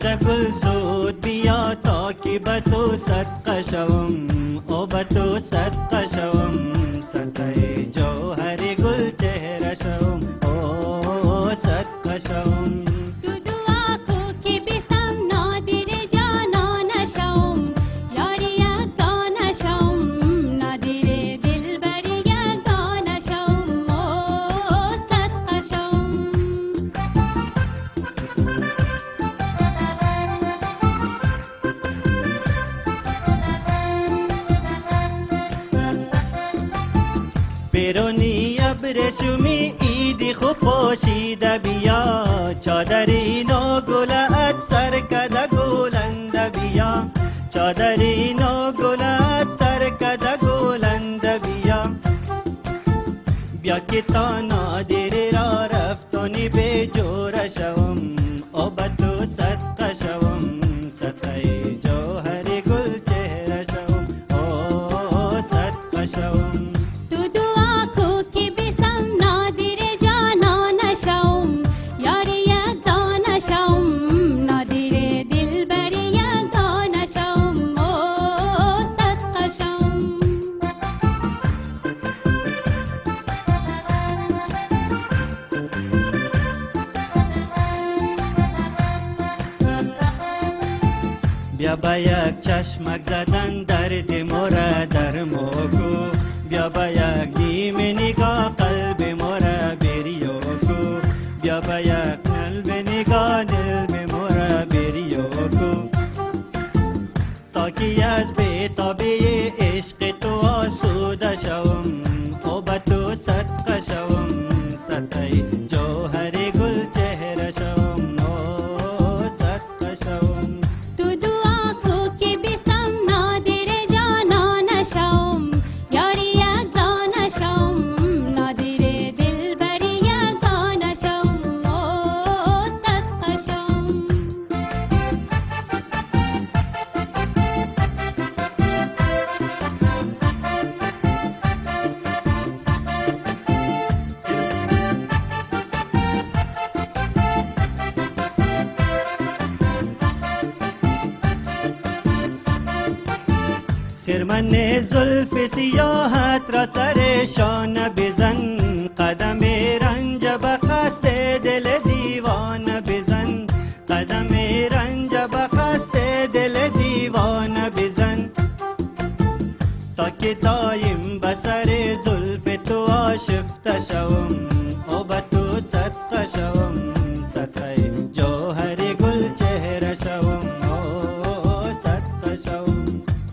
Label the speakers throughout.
Speaker 1: رضا گل زود بیا تا که به تو صدقه شوم او به تو صدقه شوم صدقه جوهر گل چهره شوم او صدقه شوم
Speaker 2: تو دعا کو که بسم نادر جانان شوم یاری یگانه شوم نادر دلبر یگانه شوم او صدقه شوم
Speaker 1: پیرونی ابرشمی ایدی خوب پوشیده بیا چادری نو گلت سرکده گلنده بیا چادری نو گلت سرکده گلنده بیا بیا که تا نادر را رفتانی به جور شوم او به تو صدقه شوم صدقه جوهر گل چهره شوم او صدقه شوم
Speaker 2: تو دعا کو که بسم نادر جانان شوم یاری یگانه شوم نادر دلبر یگانه شوم او صدقه شوم
Speaker 1: بیا با یک چشمک زدن درد مرا در موکو بیا با یک نیم نگاه قلب مرا بریوکو بیا با یک قلب نگاه دل به مرا بریوکو تا که از بیتابی عشق تو آسوده شوم او به تو صدقه شوم صدقه جوهر گل چهره شوم او صدقه شوم
Speaker 2: تو دعا کو که بسم نادر جانان شوم یاری یگانه شوم نادر دلبر یگانه شوم او صدقه شوم
Speaker 1: خرمن زلف سیاحت را سر شانه بزن قدم رنج به قصد دل دیوانه بزن قدم رنج به قصد دل دیوانه بزن تا که دایم به سر زلف تو آشفته شوم او به تو صدقه شوم صدقه جوهر گل چهره شوم او صدقه شوم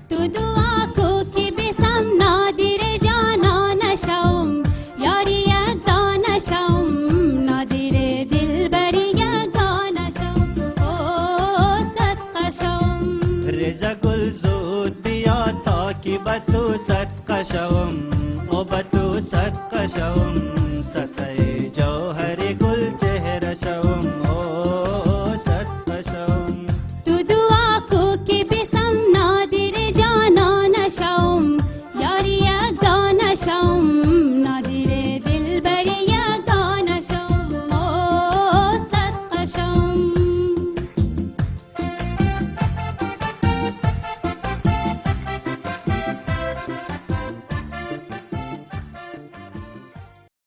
Speaker 2: تو دعا کو که بسم نادر جانان شوم یاری یگانه شوم نادر دلبر یگانه شوم او صدقه شوم
Speaker 1: رضا گل زود بیا تا که به تو صدقه شوم